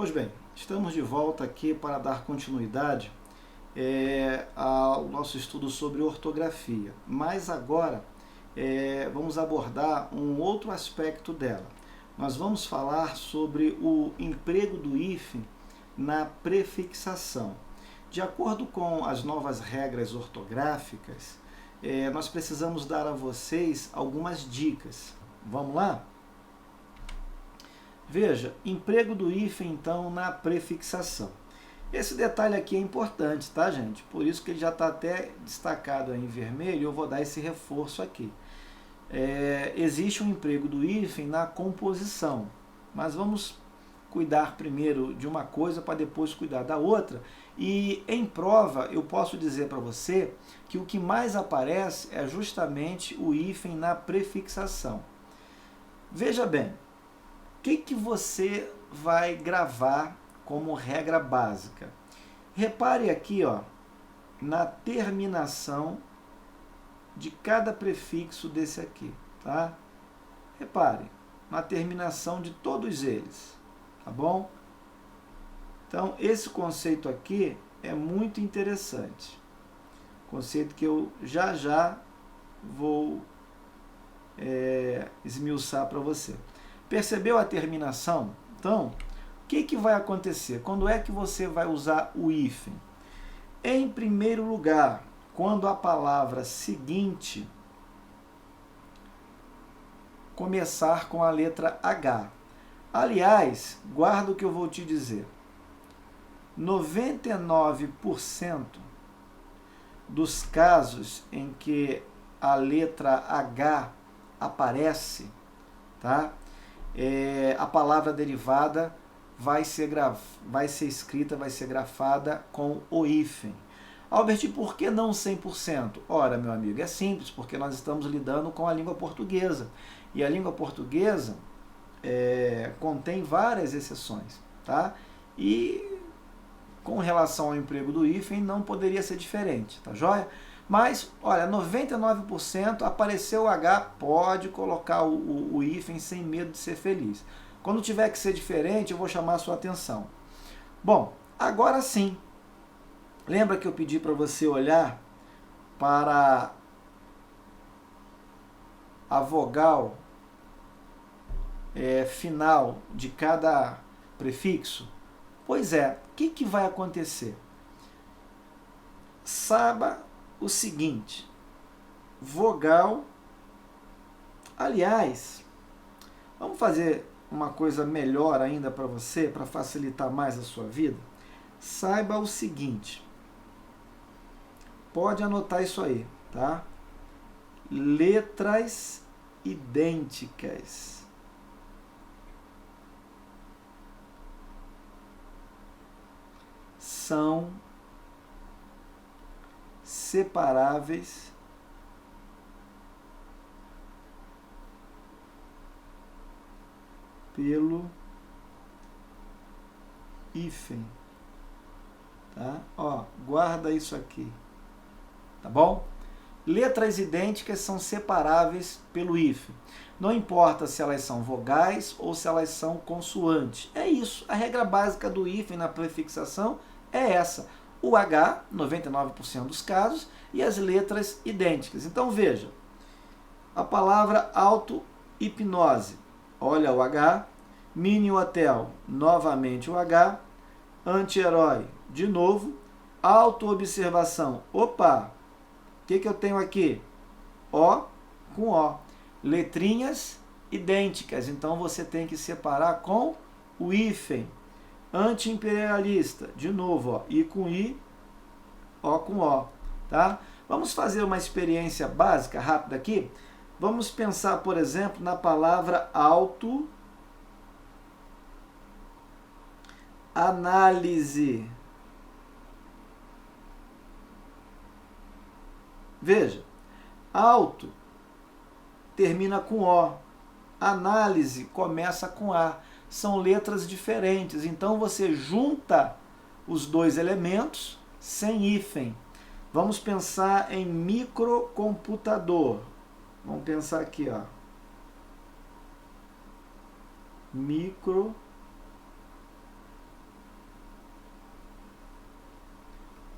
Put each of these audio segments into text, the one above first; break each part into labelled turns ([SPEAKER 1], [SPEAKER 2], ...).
[SPEAKER 1] Pois bem, estamos de volta aqui para dar continuidade ao nosso estudo sobre ortografia, mas agora vamos abordar um outro aspecto dela. Nós vamos falar sobre o emprego do hífen na prefixação. De acordo com as novas regras ortográficas, nós precisamos dar a vocês algumas dicas. Vamos lá? Veja, emprego do hífen, então, na prefixação. Esse detalhe aqui é importante, tá, gente? Por isso que ele já está até destacado aí em vermelho, eu vou dar esse reforço aqui. Existe um emprego do hífen na composição, mas vamos cuidar primeiro de uma coisa para depois cuidar da outra. E em prova, eu posso dizer para você que o que mais aparece é justamente o hífen na prefixação. Veja bem, o que você vai gravar como regra básica? Repare aqui, ó, na terminação de cada prefixo desse aqui, tá? Repare, na terminação de todos eles, tá bom? Então, esse conceito aqui é muito interessante. Conceito que eu já vou esmiuçar para você. Percebeu a terminação? Então, o que vai acontecer? Quando é que você vai usar o hífen? Em primeiro lugar, quando a palavra seguinte começar com a letra H. Aliás, guarda o que eu vou te dizer. 99% dos casos em que a letra H aparece, tá? A palavra derivada vai ser escrita, vai ser grafada com o hífen. Albert, por que não 100%? Ora, meu amigo, é simples, porque nós estamos lidando com a língua portuguesa. E a língua portuguesa contém várias exceções, tá? E com relação ao emprego do hífen, não poderia ser diferente, tá joia? Mas, olha, 99% apareceu o H, pode colocar o hífen sem medo de ser feliz. Quando tiver que ser diferente, eu vou chamar a sua atenção. Bom, agora sim. Lembra que eu pedi para você olhar para a vogal final de cada prefixo? Pois é, o que vai acontecer? Saiba o seguinte, vogal, aliás, vamos fazer uma coisa melhor ainda para você, para facilitar mais a sua vida. Saiba o seguinte, pode anotar isso aí, tá? Letras idênticas são separáveis pelo hífen, tá? Ó, guarda isso aqui, tá bom? Letras idênticas são separáveis pelo hífen. Não importa se elas são vogais ou se elas são consoantes. É isso, a regra básica do hífen na prefixação é essa. O H, 99% dos casos, e as letras idênticas. Então veja, a palavra auto-hipnose, olha o H, mini hotel, novamente o H, anti-herói, de novo, auto-observação, opa, o que eu tenho aqui? O com O, letrinhas idênticas, então você tem que separar com o hífen. Anti-imperialista, de novo, ó, I com I, O com O, tá? Vamos fazer uma experiência básica, rápida aqui. Vamos pensar, por exemplo, na palavra autoanálise. Veja, auto termina com O, análise começa com A. São letras diferentes, então você junta os dois elementos sem hífen. Vamos pensar em microcomputador. Vamos pensar aqui, ó.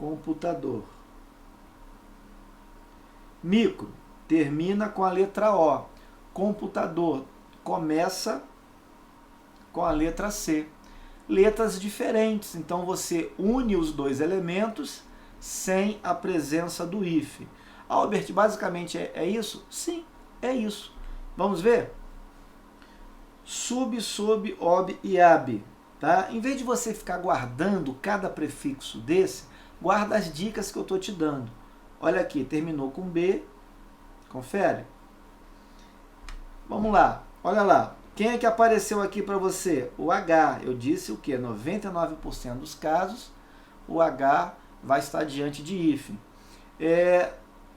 [SPEAKER 1] computador. Micro termina com a letra O. Computador começa com a letra C. Letras diferentes, então você une os dois elementos sem a presença do hífen. Albert, basicamente é isso? Sim, é isso. Vamos ver? Sub, sob, ob e ab. Tá? Em vez de você ficar guardando cada prefixo desse, guarda as dicas que eu estou te dando. Olha aqui, terminou com B. Confere. Vamos lá, olha lá. Quem é que apareceu aqui para você? O H. Eu disse o quê? 99% dos casos, o H vai estar diante de hífen.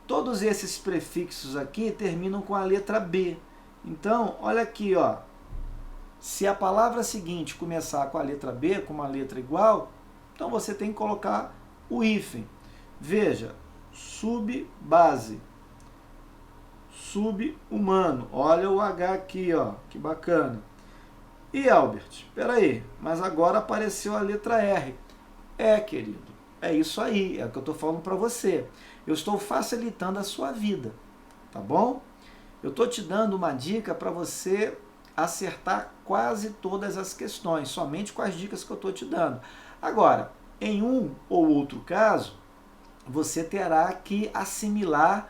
[SPEAKER 1] Todos esses prefixos aqui terminam com a letra B. Então, olha aqui, ó. Se a palavra seguinte começar com a letra B, com uma letra igual, então você tem que colocar o hífen. Veja, subbase, subhumano. Olha o H aqui, ó, que bacana. E Albert, espera aí, mas agora apareceu a letra R. Querido, é isso aí, é o que eu estou falando para você. Eu estou facilitando a sua vida, tá bom? Eu estou te dando uma dica para você acertar quase todas as questões, somente com as dicas que eu estou te dando. Agora, em um ou outro caso, você terá que assimilar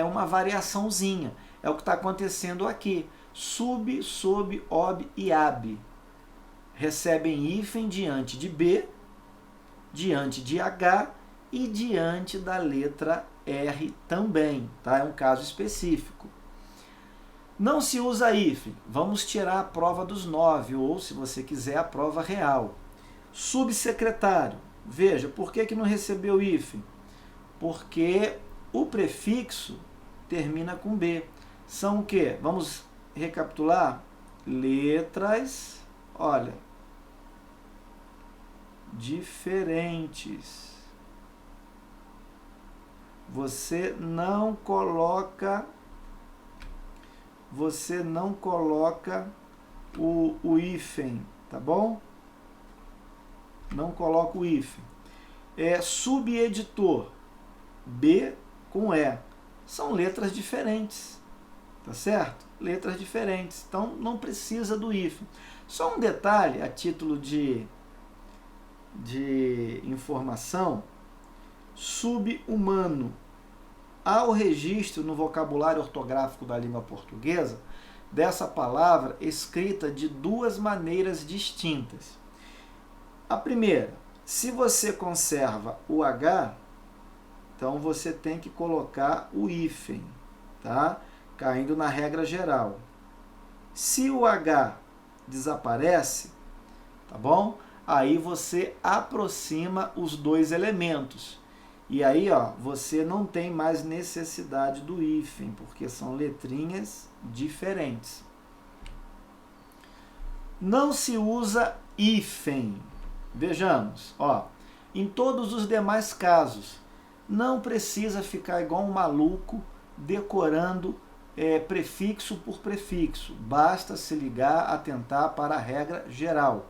[SPEAKER 1] uma variaçãozinha. É o que está acontecendo aqui. Sub, sob, ob e ab recebem hífen diante de B, diante de H e diante da letra R também. Tá? É um caso específico. Não se usa hífen. Vamos tirar a prova dos 9, ou, se você quiser, a prova real. Subsecretário. Veja, por que não recebeu hífen? Porque o prefixo termina com B. São o quê? Vamos recapitular? Letras, olha, diferentes. Você não coloca o hífen, tá bom? Não coloca o hífen. Subeditor, B com E. São letras diferentes, tá certo? Letras diferentes, então não precisa do hífen. Só um detalhe a título de informação: subhumano. Há o registro no vocabulário ortográfico da língua portuguesa dessa palavra escrita de duas maneiras distintas. A primeira, se você conserva o H, então você tem que colocar o hífen, tá? Caindo na regra geral. Se o H desaparece, tá bom? Aí você aproxima os dois elementos. E aí, ó, você não tem mais necessidade do hífen, porque são letrinhas diferentes. Não se usa hífen. Vejamos, ó, em todos os demais casos, não precisa ficar igual um maluco decorando prefixo por prefixo. Basta se ligar, atentar para a regra geral.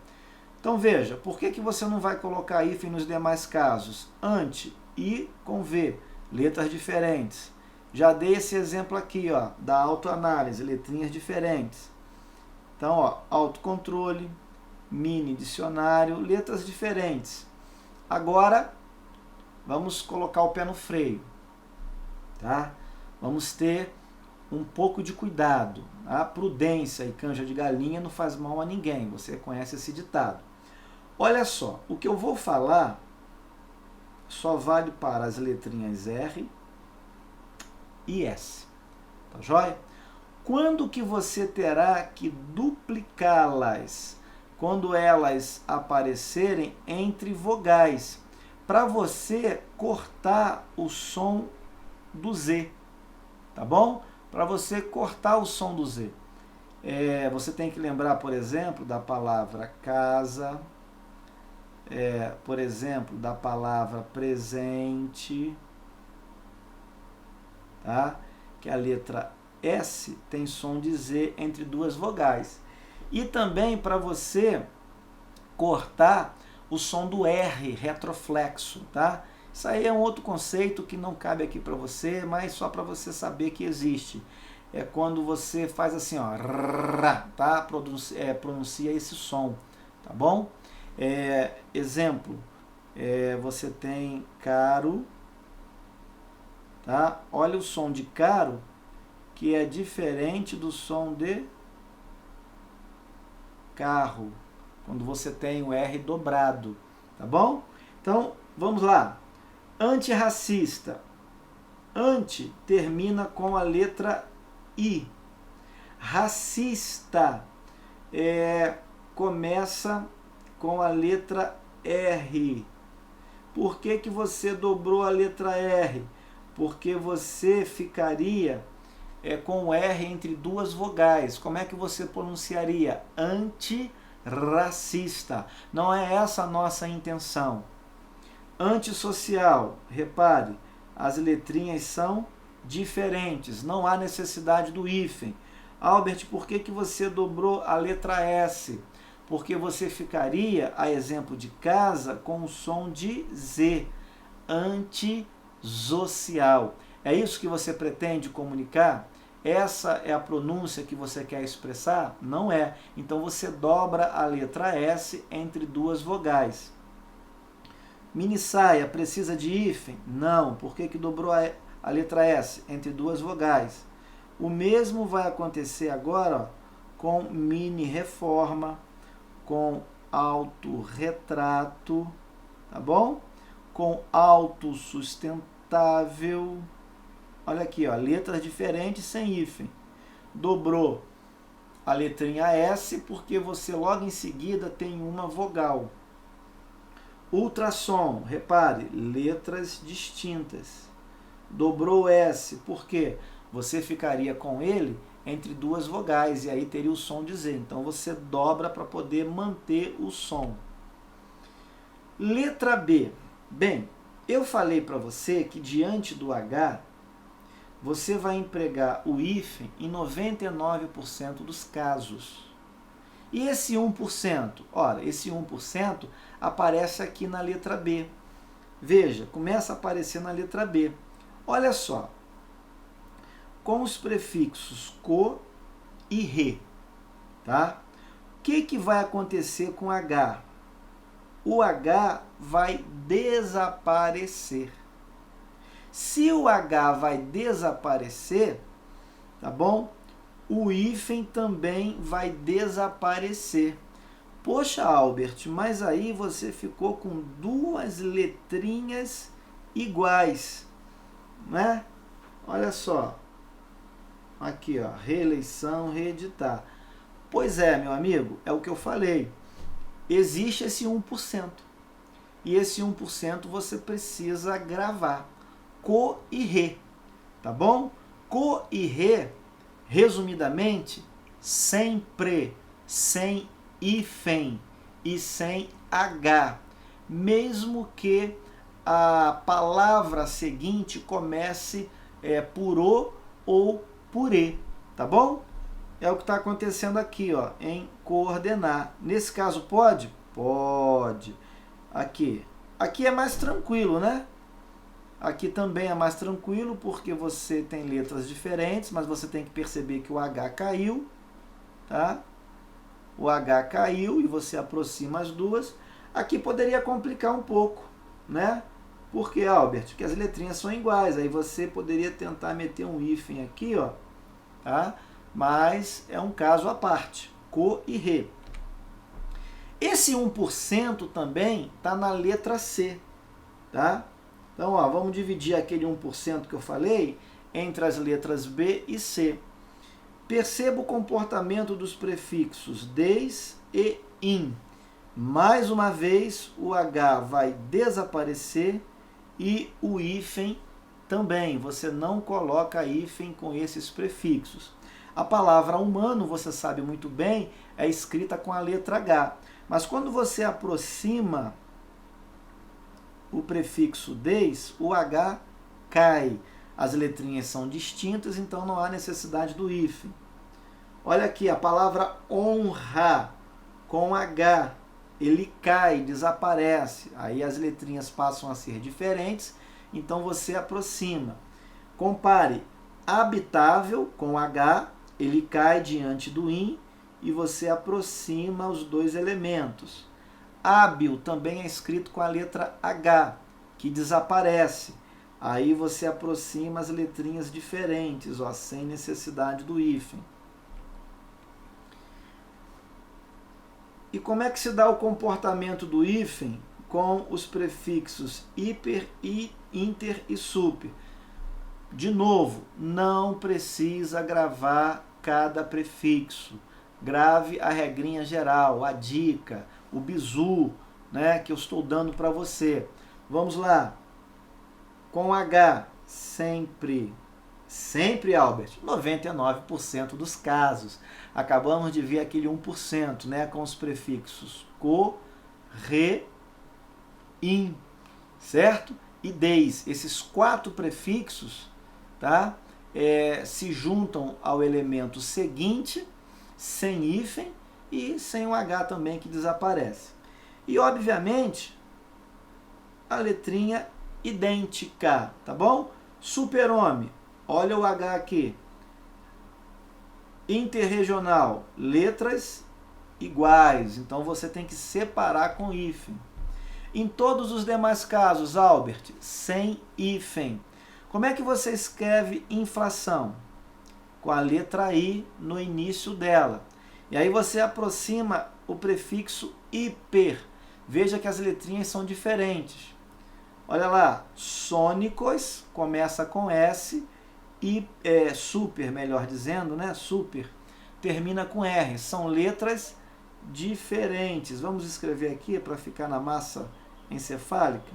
[SPEAKER 1] Então veja, por que você não vai colocar hífen nos demais casos? Ante e com V, letras diferentes. Já dei esse exemplo aqui, ó, da autoanálise, letrinhas diferentes. Então, ó, autocontrole, mini dicionário, letras diferentes. Agora, vamos colocar o pé no freio, tá? Vamos ter um pouco de cuidado. A prudência e canja de galinha não faz mal a ninguém. Você conhece esse ditado. Olha só, o que eu vou falar só vale para as letrinhas R e S. Tá joia? Quando que você terá que duplicá-las? Quando elas aparecerem entre vogais, para você cortar o som do Z, tá bom? Para você cortar o som do Z. Você tem que lembrar, por exemplo, da palavra casa, por exemplo, da palavra presente, tá? Que a letra S tem som de Z entre duas vogais. E também para você cortar o som do R retroflexo, tá? Isso aí é um outro conceito que não cabe aqui para você, mas só para você saber que existe. É quando você faz assim, ó, tá? Pronuncia esse som, tá bom? Exemplo, você tem caro, tá? Olha o som de caro, que é diferente do som de carro, quando você tem o R dobrado, tá bom? Então, vamos lá. Antirracista. Anti termina com a letra I. Racista começa com a letra R. Por que que você dobrou a letra R? Porque você ficaria com o R entre duas vogais. Como é que você pronunciaria? Antirracista. Não é essa a nossa intenção. Antissocial, repare, as letrinhas são diferentes, não há necessidade do hífen. Albert, por que que você dobrou a letra S? Porque você ficaria, a exemplo de casa, com o som de Z, antissocial. É isso que você pretende comunicar? Essa é a pronúncia que você quer expressar? Não é. Então você dobra a letra S entre duas vogais. Mini saia precisa de hífen? Não. Por que que dobrou a letra S? Entre duas vogais. O mesmo vai acontecer agora, ó, com mini reforma, com autorretrato, tá bom? Com autossustentável. Olha aqui, ó, letras diferentes sem hífen. Dobrou a letrinha S porque você logo em seguida tem uma vogal. Ultrassom, repare, letras distintas. Dobrou S, por quê? Você ficaria com ele entre duas vogais e aí teria o som de Z. Então você dobra para poder manter o som. Letra B. Bem, eu falei para você que diante do H, você vai empregar o hífen em 99% dos casos. E esse 1%? Ora, esse 1% aparece aqui na letra B. Veja, começa a aparecer na letra B. Olha só, com os prefixos co e re, tá? O que vai acontecer com H? O H vai desaparecer. Se o H vai desaparecer, tá bom? O hífen também vai desaparecer. Poxa, Albert, mas aí você ficou com duas letrinhas iguais, né? Olha só. Aqui, ó, reeleição, reeditar. Pois é, meu amigo, é o que eu falei. Existe esse 1%. E esse 1% você precisa gravar. Co e re, tá bom? Co e re, resumidamente, sempre sem hífen e sem H, mesmo que a palavra seguinte comece por O ou por E, tá bom? É o que está acontecendo aqui, ó, em coordenar. Nesse caso pode? Pode. Aqui é mais tranquilo, né? Aqui também é mais tranquilo porque você tem letras diferentes, mas você tem que perceber que o H caiu, tá? O H caiu e você aproxima as duas. Aqui poderia complicar um pouco, né? Por que, Albert? Porque as letrinhas são iguais. Aí você poderia tentar meter um hífen aqui, ó, tá? Mas é um caso à parte. Co e re. Esse 1% também está na letra C, tá? Então, ó, vamos dividir aquele 1% que eu falei entre as letras B e C. Perceba o comportamento dos prefixos des e in. Mais uma vez, o H vai desaparecer e o hífen também. Você não coloca hífen com esses prefixos. A palavra humano, você sabe muito bem, é escrita com a letra H. Mas quando você aproxima o prefixo des, o H cai. As letrinhas são distintas, então não há necessidade do hífen. Olha aqui, a palavra honra, com H, ele cai, desaparece. Aí as letrinhas passam a ser diferentes, então você aproxima. Compare habitável com H, ele cai diante do IN e você aproxima os dois elementos. Hábil também é escrito com a letra H, que desaparece. Aí você aproxima as letrinhas diferentes, ó, sem necessidade do hífen. E como é que se dá o comportamento do hífen com os prefixos hiper, inter e super? De novo, não precisa gravar cada prefixo. Grave a regrinha geral, a dica, o bizu, né, que eu estou dando para você. Vamos lá. Com H, sempre, Albert, 99% dos casos. Acabamos de ver aquele 1%, né, com os prefixos co, re, in, certo? E deis. Esses 4 prefixos, tá, se juntam ao elemento seguinte, sem hífen e sem o H também, que desaparece. E, obviamente, a letrinha idêntica, tá bom? Super-homem, olha o H aqui. Interregional, letras iguais, então você tem que separar com hífen. Em todos os demais casos, Albert, sem hífen. Como é que você escreve inflação? Com a letra I no início dela. E aí você aproxima o prefixo hiper. Veja que as letrinhas são diferentes. Olha lá, sônicos começa com S e super, melhor dizendo, né? Super termina com R. São letras diferentes. Vamos escrever aqui para ficar na massa encefálica.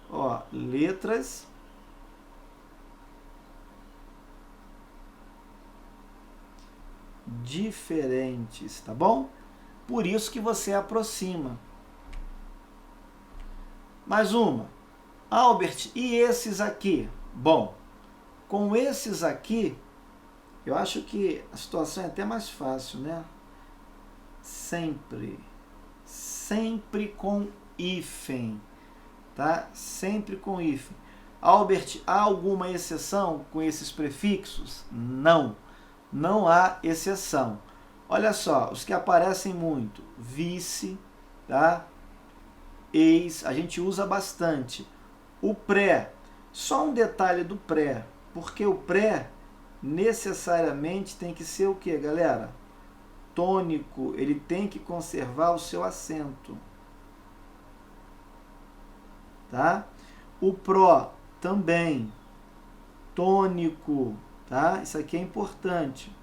[SPEAKER 1] Ó, letras diferentes, tá bom? Por isso que você aproxima. Mais uma. Albert, e esses aqui? Bom, com esses aqui, eu acho que a situação é até mais fácil, né? Sempre com hífen, tá? Sempre com hífen. Albert, há alguma exceção com esses prefixos? Não, não há exceção. Olha só, os que aparecem muito, vice, tá? Ex, a gente usa bastante. O pré, só um detalhe do pré, porque o pré necessariamente tem que ser o que, galera? Tônico, ele tem que conservar o seu acento. Tá? O pró também, tônico, tá? Isso aqui é importante.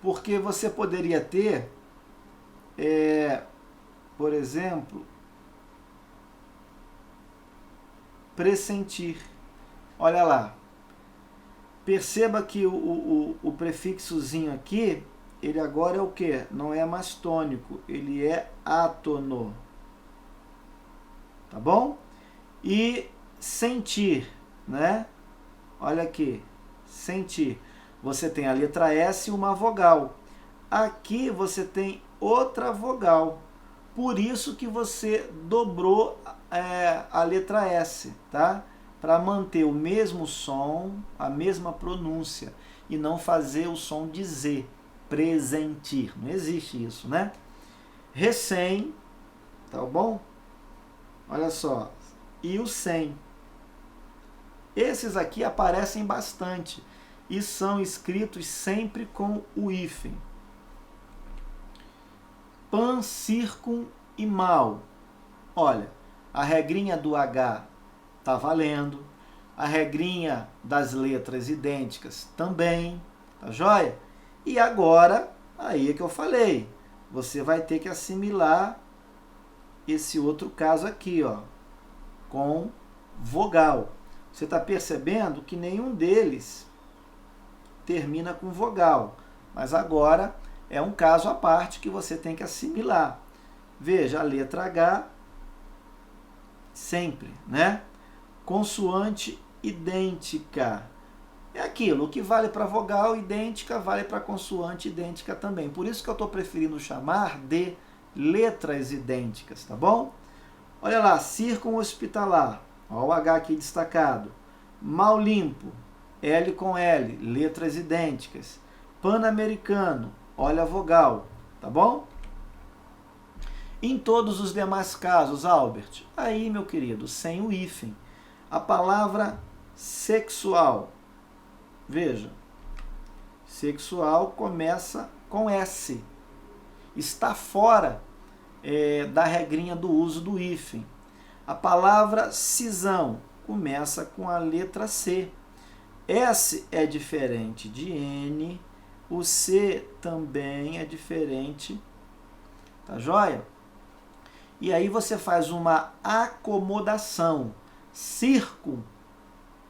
[SPEAKER 1] Porque você poderia ter, por exemplo, pressentir. Olha lá. Perceba que o prefixozinho aqui, ele agora é o quê? Não é mais tônico, ele é átono. Tá bom? E sentir, né? Olha aqui, sentir. Você tem a letra S e uma vogal. Aqui você tem outra vogal. Por isso que você dobrou a letra S, tá? Para manter o mesmo som, a mesma pronúncia, e não fazer o som de Z, presentir. Não existe isso, né? Recém, tá bom? Olha só. E o sem. Esses aqui aparecem bastante e são escritos sempre com o hífen. Pan, circum e mal. Olha, a regrinha do H está valendo. A regrinha das letras idênticas também. Tá joia? E agora, aí é que eu falei. Você vai ter que assimilar esse outro caso aqui, ó, com vogal. Você está percebendo que nenhum deles termina com vogal. Mas agora é um caso à parte que você tem que assimilar. Veja, a letra H sempre, né? Consoante idêntica. É aquilo, o que vale para vogal idêntica, vale para consoante idêntica também. Por isso que eu estou preferindo chamar de letras idênticas, tá bom? Olha lá, circunhospitalar, olha o H aqui destacado. Mal limpo, L com L, letras idênticas. Pan-americano, olha a vogal, tá bom? Em todos os demais casos, Albert, aí, meu querido, sem o hífen. A palavra sexual, veja, sexual começa com S. Está fora da regrinha do uso do hífen. A palavra cisão começa com a letra C. S é diferente de N, o C também é diferente, tá joia? E aí você faz uma acomodação, circo,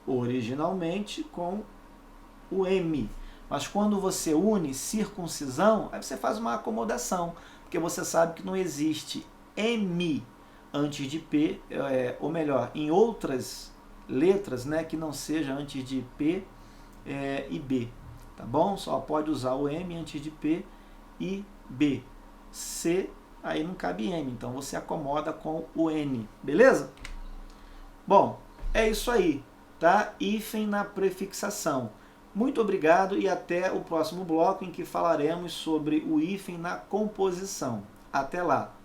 [SPEAKER 1] originalmente com o M. Mas quando você une circuncisão, aí você faz uma acomodação, porque você sabe que não existe M antes de P, ou melhor, em outras letras, né, que não seja antes de P e B, tá bom? Só pode usar o M antes de P e B. C, aí não cabe M, então você acomoda com o N, beleza? Bom, é isso aí, tá? Hífen na prefixação. Muito obrigado e até o próximo bloco em que falaremos sobre o hífen na composição. Até lá!